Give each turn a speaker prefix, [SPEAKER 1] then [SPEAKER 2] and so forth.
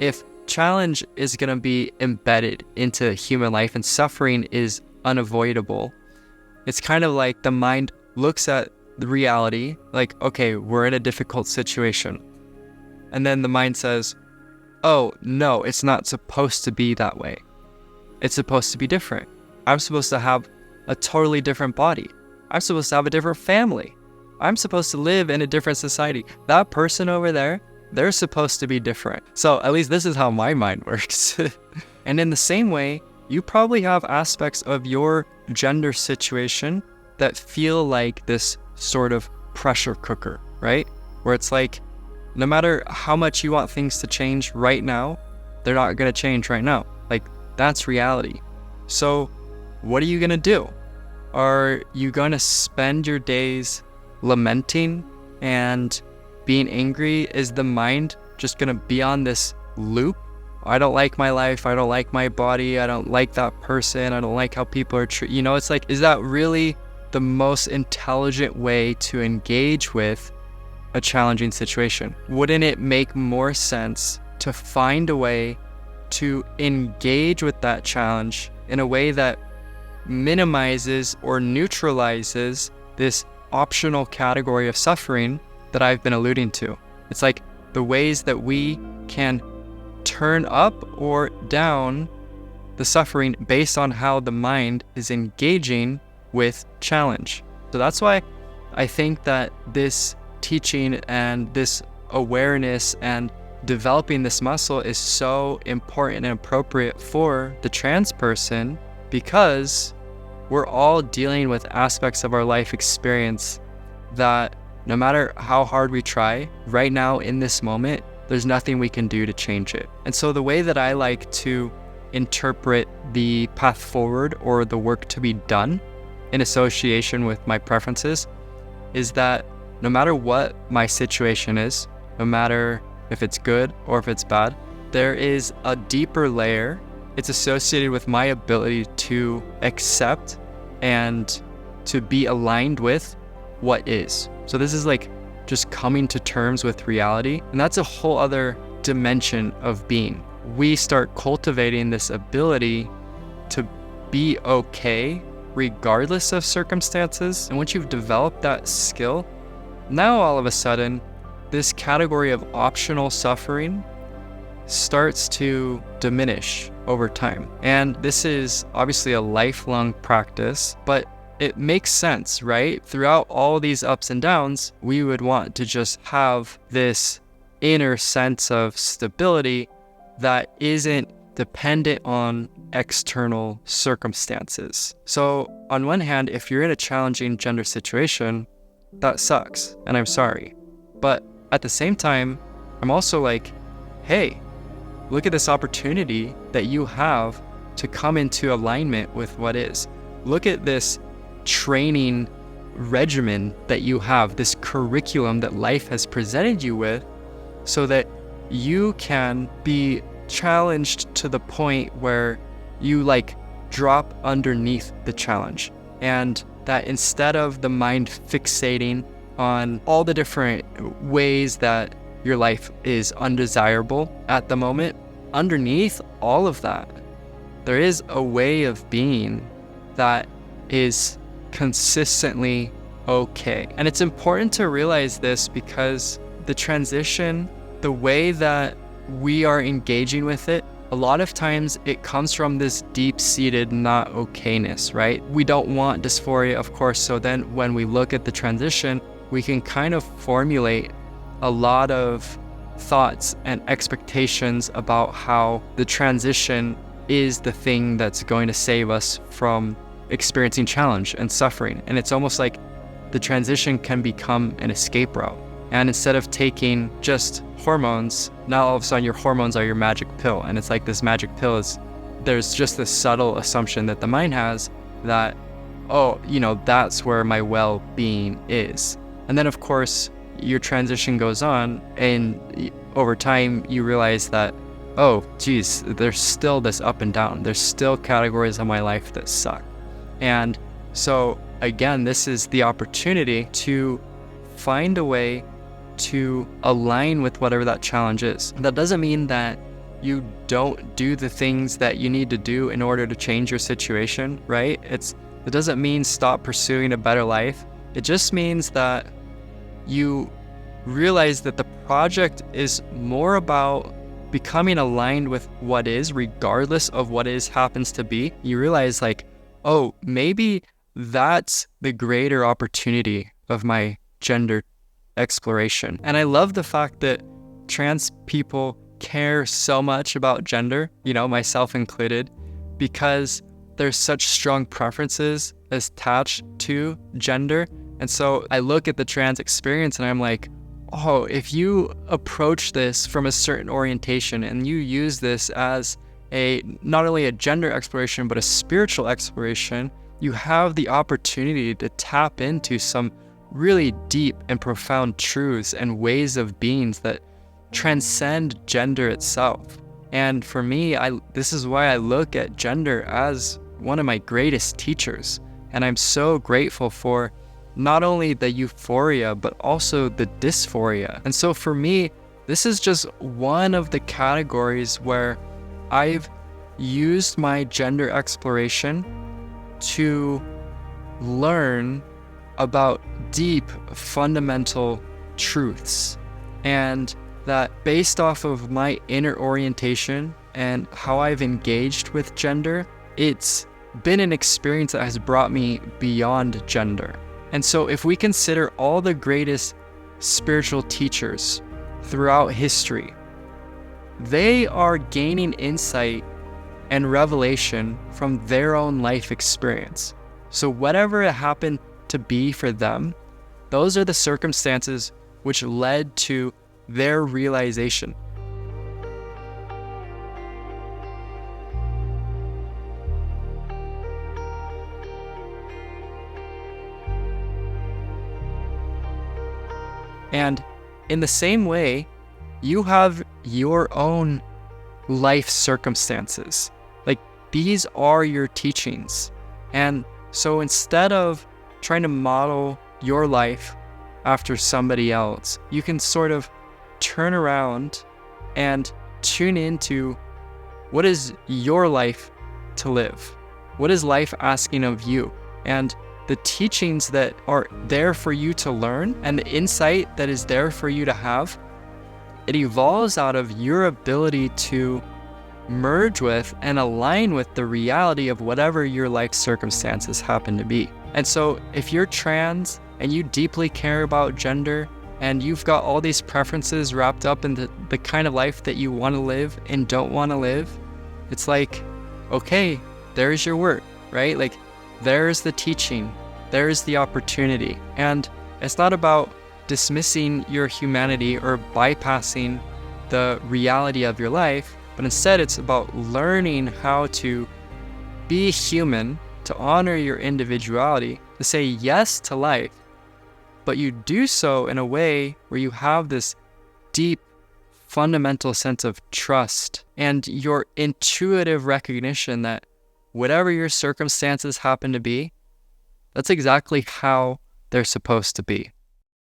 [SPEAKER 1] if challenge is going to be embedded into human life and suffering is unavoidable, it's kind of like the mind looks at the reality, like, okay, we're in a difficult situation. And then the mind says, oh, no, it's not supposed to be that way. It's supposed to be different. I'm supposed to have a totally different body. I'm supposed to have a different family. I'm supposed to live in a different society. That person over there, they're supposed to be different. So at least this is how my mind works. And in the same way, you probably have aspects of your gender situation that feel like this sort of pressure cooker, right? Where it's like, no matter how much you want things to change right now, they're not going to change right now. Like, that's reality. So what are you going to do? Are you going to spend your days lamenting and being angry? Is the mind just going to be on this loop? I don't like my life. I don't like my body. I don't like that person. I don't like how people are treated. You know, it's like, is that really the most intelligent way to engage with a challenging situation? Wouldn't it make more sense to find a way to engage with that challenge in a way that minimizes or neutralizes this optional category of suffering that I've been alluding to? It's like the ways that we can turn up or down the suffering based on how the mind is engaging with challenge. So that's why I think that this teaching and this awareness and developing this muscle is so important and appropriate for the trans person, because we're all dealing with aspects of our life experience that no matter how hard we try, right now in this moment, there's nothing we can do to change it. And so the way that I like to interpret the path forward or the work to be done in association with my preferences is that no matter what my situation is, no matter if it's good or if it's bad, there is a deeper layer. It's associated with my ability to accept and to be aligned with what is. So this is like just coming to terms with reality. And that's a whole other dimension of being. We start cultivating this ability to be okay regardless of circumstances. And once you've developed that skill, now all of a sudden, this category of optional suffering starts to diminish over time. And this is obviously a lifelong practice, but it makes sense, right? Throughout all these ups and downs, we would want to just have this inner sense of stability that isn't dependent on external circumstances. So on one hand, if you're in a challenging gender situation, that sucks, and I'm sorry. But at the same time, I'm also like, hey, look at this opportunity that you have to come into alignment with what is. Look at this training regimen that you have, this curriculum that life has presented you with, so that you can be challenged to the point where you like drop underneath the challenge. And that instead of the mind fixating on all the different ways that your life is undesirable at the moment, underneath all of that, there is a way of being that is consistently okay. And it's important to realize this because the transition, the way that we are engaging with it, a lot of times it comes from this deep-seated not okayness, right? We don't want dysphoria, of course, so then when we look at the transition, we can kind of formulate a lot of thoughts and expectations about how the transition is the thing that's going to save us from experiencing challenge and suffering. And it's almost like the transition can become an escape route. And instead of taking just hormones, now all of a sudden your hormones are your magic pill. And it's like this magic pill is, there's just this subtle assumption that the mind has that, oh, you know, that's where my well-being is. And then of course, your transition goes on, and over time you realize that, oh, geez, there's still this up and down. There's still categories of my life that suck. And so again, this is the opportunity to find a way to align with whatever that challenge is. That doesn't mean that you don't do the things that you need to do in order to change your situation, right? It doesn't mean stop pursuing a better life. It just means that you realize that the project is more about becoming aligned with what is, regardless of what is happens to be. You realize like, oh, maybe that's the greater opportunity of my gender exploration. And I love the fact that trans people care so much about gender, myself included, because there's such strong preferences attached to gender. And so I look at the trans experience and I'm like, oh, if you approach this from a certain orientation and you use this as not only a gender exploration, but a spiritual exploration, you have the opportunity to tap into some really deep and profound truths and ways of beings that transcend gender itself. And for me, this is why I look at gender as one of my greatest teachers. And I'm so grateful for not only the euphoria, but also the dysphoria. And so for me, this is just one of the categories where I've used my gender exploration to learn about deep, fundamental truths. And that based off of my inner orientation and how I've engaged with gender, it's been an experience that has brought me beyond gender. And so if we consider all the greatest spiritual teachers throughout history, they are gaining insight and revelation from their own life experience. So whatever it happened to be for them, those are the circumstances which led to their realization. And in the same way, you have your own life circumstances. Like, these are your teachings. And so instead of trying to model your life after somebody else, you can sort of turn around and tune into what is your life to live? What is life asking of you? And the teachings that are there for you to learn and the insight that is there for you to have, it evolves out of your ability to merge with and align with the reality of whatever your life circumstances happen to be. And so if you're trans and you deeply care about gender and you've got all these preferences wrapped up in the kind of life that you want to live and don't want to live, it's like, okay, there's your work, right? Like, there's the teaching, there's the opportunity. And it's not about dismissing your humanity or bypassing the reality of your life, but instead it's about learning how to be human, to honor your individuality, to say yes to life, but you do so in a way where you have this deep, fundamental sense of trust and your intuitive recognition that whatever your circumstances happen to be, that's exactly how they're supposed to be.